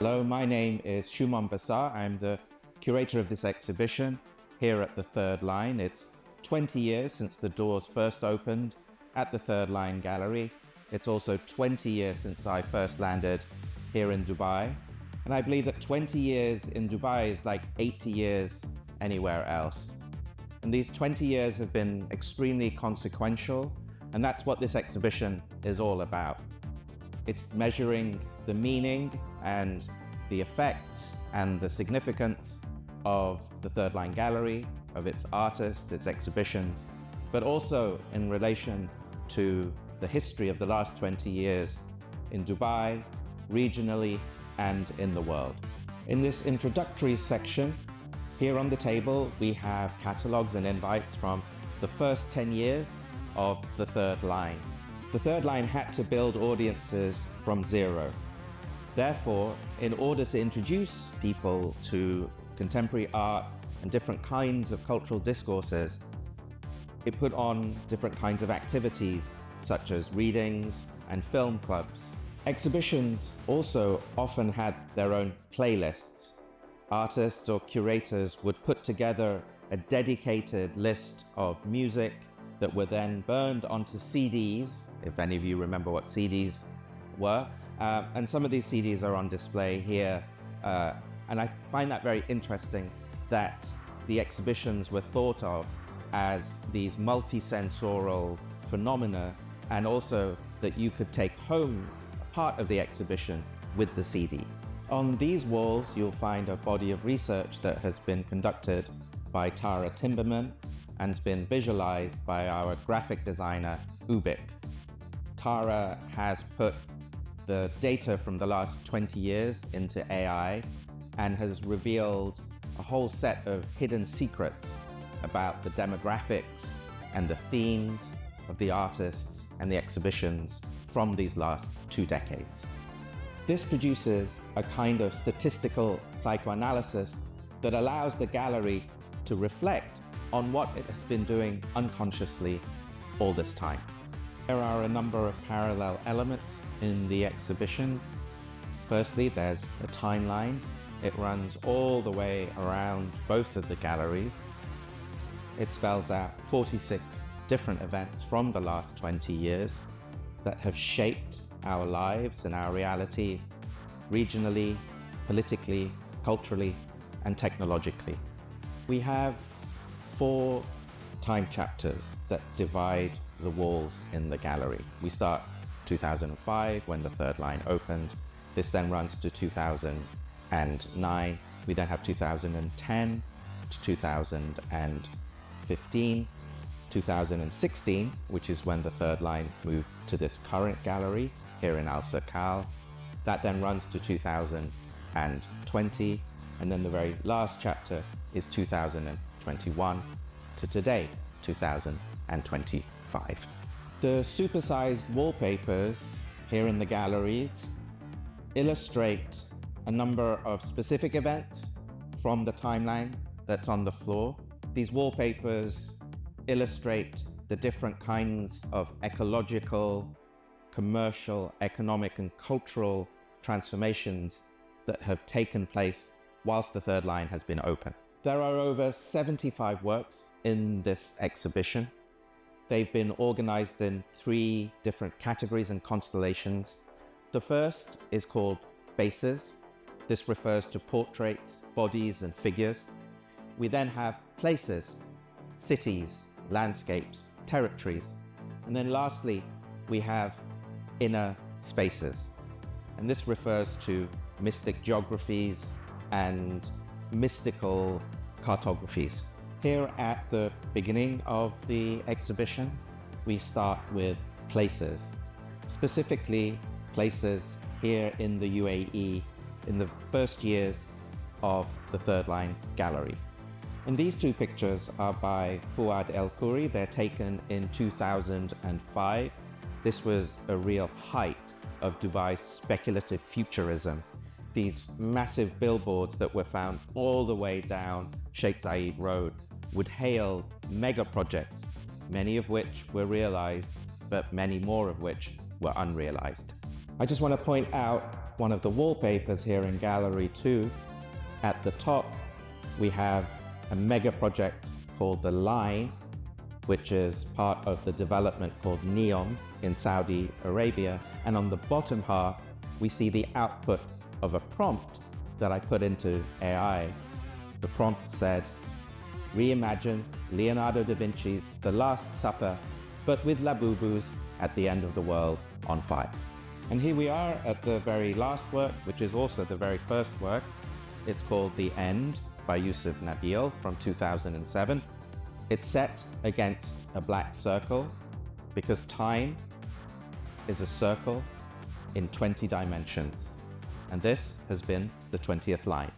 Hello, my name is Shumon Basar. I'm the curator of this exhibition here at the Third Line. It's 20 years since the doors first opened at the Third Line Gallery. It's also 20 years since I first landed here in Dubai. And I believe that 20 years in Dubai is like 80 years anywhere else. And these 20 years have been extremely consequential, and that's what this exhibition is all about. It's measuring the meaning and the effects and the significance of the Third Line Gallery, of its artists, its exhibitions, but also in relation to the history of the last 20 years in Dubai, regionally, and in the world. In this introductory section, here on the table, we have catalogues and invites from the first 10 years of the Third Line. The Third Line had to build audiences from zero. Therefore, in order to introduce people to contemporary art and different kinds of cultural discourses, it put on different kinds of activities, such as readings and film clubs. Exhibitions also often had their own playlists. Artists or curators would put together a dedicated list of music that were then burned onto CDs, if any of you remember what CDs were. And some of these CDs are on display here. And I find that very interesting that the exhibitions were thought of as these multi-sensorial phenomena, and also that you could take home a part of the exhibition with the CD. On these walls, you'll find a body of research that has been conducted by Tara Timberman and has been visualized by our graphic designer, 𝐓𝐇𝐄. Tara has put the data from the last 20 years into AI and has revealed a whole set of hidden secrets about the demographics and the themes of the artists and the exhibitions from these last 2 decades. This produces a kind of statistical psychoanalysis that allows the gallery to reflect on what it has been doing unconsciously all this time. There are a number of parallel elements in the exhibition. Firstly, there's a timeline. It runs all the way around both of the galleries. It spells out 46 different events from the last 20 years that have shaped our lives and our reality regionally, politically, culturally, and technologically. We have 4 time chapters that divide the walls in the gallery. We start 2005 when the Third Line opened. This then runs to 2009. We then have 2010 to 2015, 2016, which is when the Third Line moved to this current gallery here in 𝐓𝐇𝐄. That then runs to 2020, and then the very last chapter is 2021 to today, 2025. The supersized wallpapers here in the galleries illustrate a number of specific events from the timeline that's on the floor. These wallpapers illustrate the different kinds of ecological, commercial, economic, and cultural transformations that have taken place whilst the Third Line has been open. There are over 75 works in this exhibition. They've been organized in 3 different categories and constellations. The first is called Faces. This refers to portraits, bodies, and figures. We then have Places, cities, landscapes, territories. And then lastly, we have Inner Spaces. And this refers to mystic geographies and mystical cartographies. Here at the beginning of the exhibition, we start with places, specifically places here in the UAE in the first years of the Third Line Gallery. And these 2 pictures are by Fouad El-Khoury. They're taken in 2005. This was a real height of Dubai's speculative futurism. These massive billboards that were found all the way down Sheikh Zayed Road would hail mega projects, many of which were realized, but many more of which were unrealized. I just want to point out one of the wallpapers here in Gallery 2. At the top, we have a mega project called The Line, which is part of the development called NEOM in Saudi Arabia. And on the bottom half, we see the output of a prompt that I put into AI. The prompt said, reimagine Leonardo da Vinci's The Last Supper, but with Labubus at the end of the world on fire. And here we are at the very last work, which is also the very first work. It's called The End by Yusuf Nabil from 2007. It's set against a black circle because time is a circle in 20 dimensions. And this has been the 20th line.